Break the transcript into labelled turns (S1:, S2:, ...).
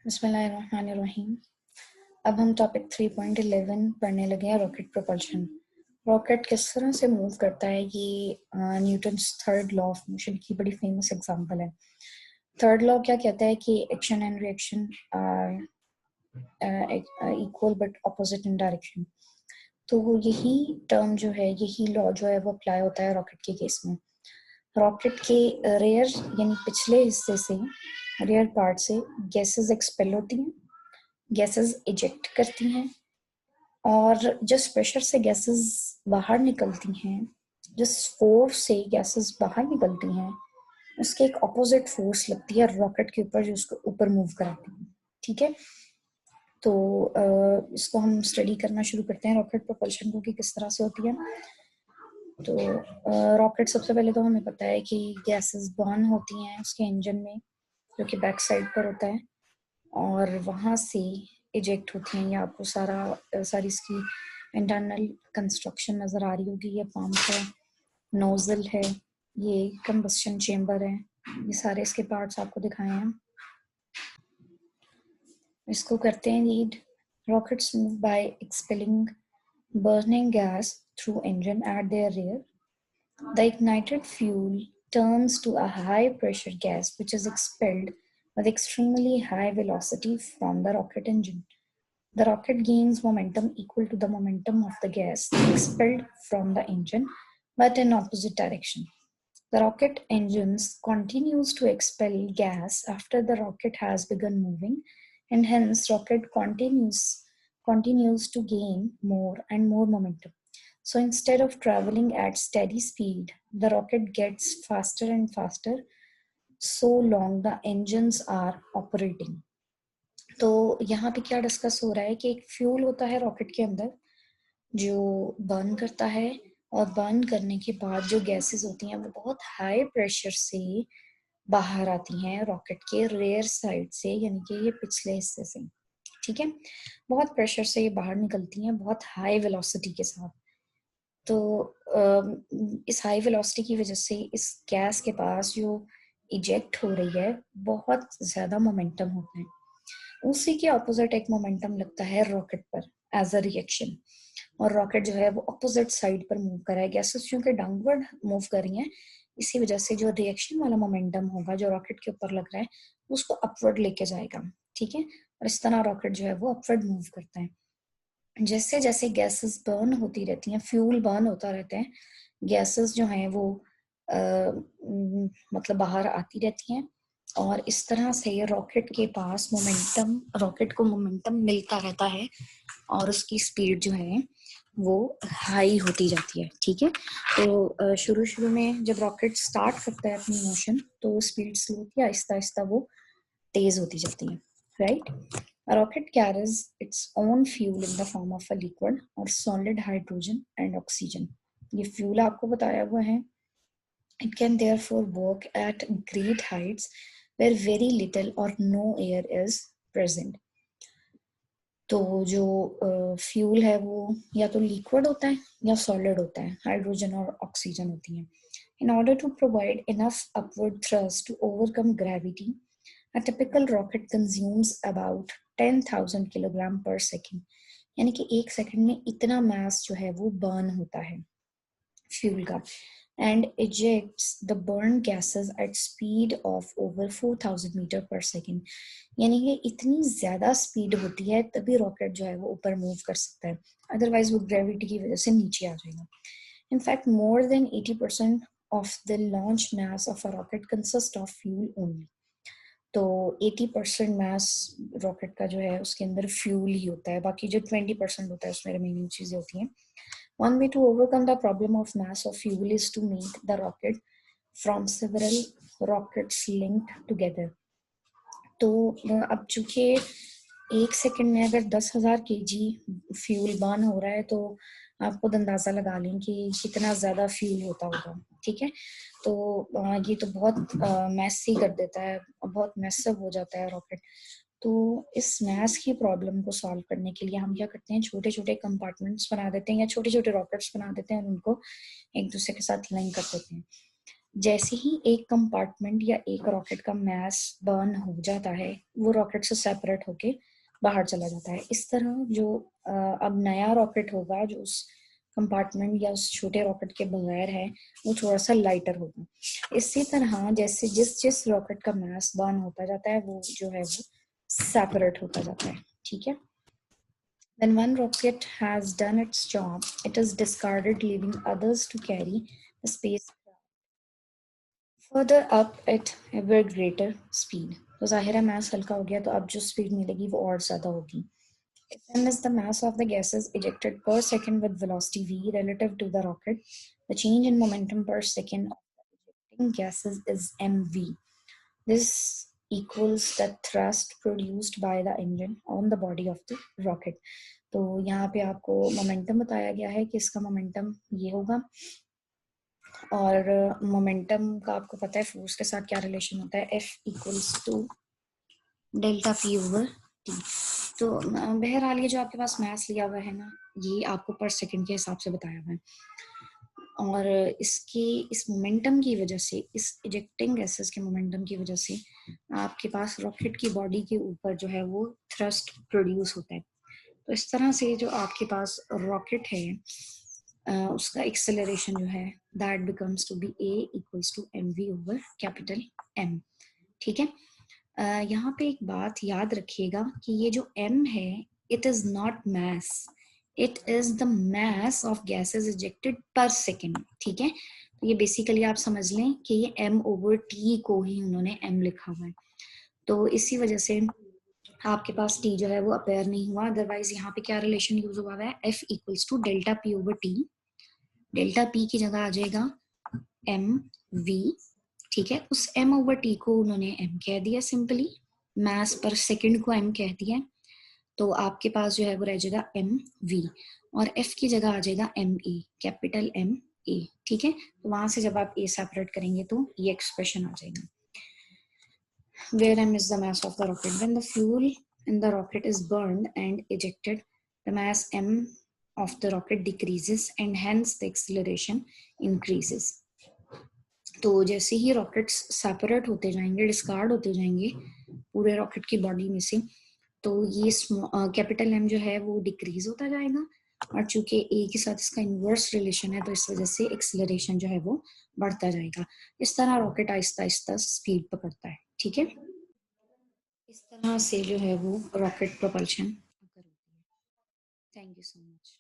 S1: बिस्मिल्लाहिर्रहमानिर्रहीम। अब हम टॉपिक 3.11 पढ़ने लगे हैं, रॉकेट प्रोपल्शन। रॉकेट किस तरह से मूव करता है, ये Newton's third law of motion की बड़ी फेमस एग्जांपल है। थर्ड लॉ क्या कहता है कि action and reaction are equal but opposite in direction. तो यही टर्म जो है, यही लॉ जो है वो अप्लाई होता है रॉकेट के केस में। रॉकेट के रेयर यानी पिछले हिस्से से, रेयर पार्ट से गैसेस एक्सपेल होती हैं, गैसेस इजेक्ट करती हैं, और जिस प्रेशर से गैसेस बाहर निकलती हैं, जिस फोर्स से गैसेस बाहर निकलती हैं, उसके एक ऑपोजिट फोर्स लगती है रॉकेट के ऊपर, जो उसको ऊपर मूव कराती है। ठीक है, तो इसको हम स्टडी करना शुरू करते हैं, रॉकेट प्रोपल्शन को कि किस तरह से होती है। तो रॉकेट सबसे पहले तो हमें पता है कि गैसेस बर्न होती हैं उसके इंजन में, जो कि बैक साइड पर होता है, और वहाँ से इजेक्ट होती हैं। ये आपको सारी इसकी इंटरनल कंस्ट्रक्शन नज़र आ रही होगी। ये पंप है, नोजल है, ये कंबस्शन चेम्बर है, ये सारे इसके पार्ट्स आपको दिखाए हैं। इसको करते हैं read. Rockets move by expelling burning gas through engine at their rear. The ignited fuel turns to a high pressure gas which is expelled with extremely high velocity from the rocket engine. The rocket gains momentum equal to the momentum of the gas expelled from the engine, but in opposite direction. The rocket engines continues to expel gas after the rocket has begun moving, and hence rocket continues to gain more and more momentum. So instead of traveling at steady speed, the rocket gets faster and faster so long the engines are operating. तो यहाँ पे क्या discuss हो रहा है कि एक fuel होता है रॉकेट के अंदर जो बर्न करता है, और बर्न करने के बाद जो गैसेस होती हैं वो बहुत हाई प्रेशर से बाहर आती हैं रॉकेट के रेयर साइड से, यानी कि ये पिछले हिस्से से। ठीक है, बहुत प्रेशर से ये बाहर निकलती हैं, बहुत हाई वेलोसिटी के साथ। तो इस हाई वेलोसिटी की वजह से इस गैस के पास जो इजेक्ट हो रही है बहुत ज़्यादा मोमेंटम होता है। उसी के ऑपोजिट एक मोमेंटम लगता है रॉकेट पर एज अ रिएक्शन, और रॉकेट जो है वो ऑपोजिट साइड पर मूव कर रहा है। गैसेस क्योंकि डाउनवर्ड मूव कर रही हैं, इसी वजह से जो रिएक्शन वाला मोमेंटम होगा जो रॉकेट के ऊपर लग रहा है उसको अपवर्ड लेके जाएगा। ठीक है, और इस तरह रॉकेट जो है वो अपवर्ड मूव करता है। जैसे जैसे गैसेस बर्न होती रहती हैं, फ्यूल बर्न होता रहता है, गैसेस जो हैं वो मतलब बाहर आती रहती हैं, और इस तरह से रॉकेट के पास मोमेंटम, रॉकेट को मोमेंटम मिलता रहता है, और उसकी स्पीड जो है वो हाई होती जाती है। ठीक है, तो शुरू में जब रॉकेट स्टार्ट करता है अपनी मोशन, तो स्पीड स्लो होती है, आहिस्ता आहिस्ता वो तेज होती जाती है। Right, a rocket carries its own fuel in the form of a liquid or solid hydrogen and oxygen. ये फ्यूल आपको बताया हुआ है। It can therefore work at great heights where very little or no air is present. तो जो fuel है वो या तो लिक्विड होता है या सॉलिड होता है, हाइड्रोजन और ऑक्सीजन होती हैं। In order to provide enough upward thrust to overcome gravity, a typical rocket consumes about 10,000 kilogram पर सेकेंड, यानी कि एक सेकंड में इतना मास जो है वो बर्न होता है फ्यूल का, and ejects the burned gases at speed of over 4,000 metre पर सेकेंड। यानी कि इतनी ज्यादा स्पीड होती है तभी रॉकेट जो है वो ऊपर मूव कर सकता है, अदरवाइज वो ग्रेविटी की वजह से नीचे आ जाएगा। In fact, more than 80% of the launch mass of a rocket consists of fuel only. तो 80% मास रॉकेट का जो है उसके अंदर फ्यूल ही होता है, बाकी जो 20% होता है उसमें रिमेनिंग चीजें होती हैं। One way to overcome the problem of mass of fuel is to make the rocket from several rockets linked together. तो अब चूंकि एक सेकंड में अगर 10,000 केजी फ्यूल बर्न हो रहा है, तो आप खुद अंदाजा लगा लें कि कितना ज्यादा फ्यूल होता होगा। ठीक है, तो ये तो बहुत मैसी कर देता है, बहुत मैसअप हो जाता है रॉकेट। तो इस मैस की प्रॉब्लम को सॉल्व करने के लिए हम क्या करते हैं, छोटे छोटे कंपार्टमेंट्स बना देते हैं या छोटे छोटे रॉकेट्स बना देते हैं और उनको एक दूसरे के साथ लिंक कर देते हैं। जैसे ही एक कंपार्टमेंट या एक रॉकेट का मास बर्न हो जाता है, वो रॉकेट से सेपरेट होके बाहर चला जाता है। इस तरह जो अब नया रॉकेट होगा जो उस कंपार्टमेंट या उस छोटे रॉकेट के बगैर है, वो थोड़ा सा लाइटर होगा। इसी तरह जैसे जिस जिस रॉकेट का मास बर्न होता जाता है, वो जो है वो सेपरेट होता जाता है। ठीक है। When one rocket has done its job, it is discarded, leaving others to carry the space further up at ever greater speed. तो जाहिर है मास हल्का हो गया, तो अब जो स्पीड मिलेगी वो और ज्यादा होगी. m is the mass of the gases ejected per second with velocity v relative to the rocket. The change in momentum per second of the ejecting gases is mv. This equals the thrust produced by the engine on the body of the rocket. तो यहाँ पे आपको momentum बताया गया है कि इसका momentum ये होगा, और मोमेंटम का आपको पता है फोर्स के साथ क्या रिलेशन होता है, F equals to delta P over T. तो बहरहाल ये जो आपके पास मैथ्स लिया हुआ है ना, ये आपको पर सेकंड के हिसाब से बताया हुआ है, और इसकी इस मोमेंटम की वजह से, इस इजेक्टिंग गैसेस के मोमेंटम की वजह से आपके पास रॉकेट की बॉडी के ऊपर जो है वो थ्रस्ट प्रोड्यूस होता है. तो इस तरह से जो आपके पास रॉकेट है, उसका एक्सेलरेशन जो है that becomes to be a equals to mv over capital M. ठीक है. यहाँ पे एक बात याद रखिएगा कि ये जो m है, it is not mass, it is the mass of gases ejected पर सेकेंड. ठीक है. तो ये बेसिकली आप समझ लें कि ये m ओवर t को ही उन्होंने m लिखा हुआ है. तो इसी वजह से आपके पास t जो है वो अपेयर नहीं हुआ. अदरवाइज यहाँ पे क्या रिलेशन यूज हुआ है, f equals to delta p over t. Delta p की जगह आ जाएगा mv. ठीक है. उस m ओवर t को उन्होंने m कह दिया, सिंपली मास पर सेकंड को m कह दिया. तो आपके पास जो है वो रह जाएगा mv, और f की जगह आ जाएगा ma, कैपिटल ma. ठीक है. तो वहां से जब आप a सेपरेट करेंगे तो ये एक्सप्रेशन आ जाएगा. where m is the mass of the rocket. When the fuel in the rocket is burned and ejected, the mass m of the rocket decreases and hence the acceleration increases. तो जैसे ही rockets separate होते जाएंगे, discard होते जाएंगे पूरे rocket की body में से, तो ये कैपिटल एम जो है वो डिक्रीज होता जाएगा, और चूंकि ए के साथ इसका इनवर्स रिलेशन है, तो इस वजह से एक्सेलरेशन जो है वो बढ़ता जाएगा. इस तरह रॉकेट आहिस्ता आहिस्ता स्पीड पकड़ता है. ठीक है. इस तरह से जो है वो रॉकेट प्रोपल्शन होती है. Thank you so much.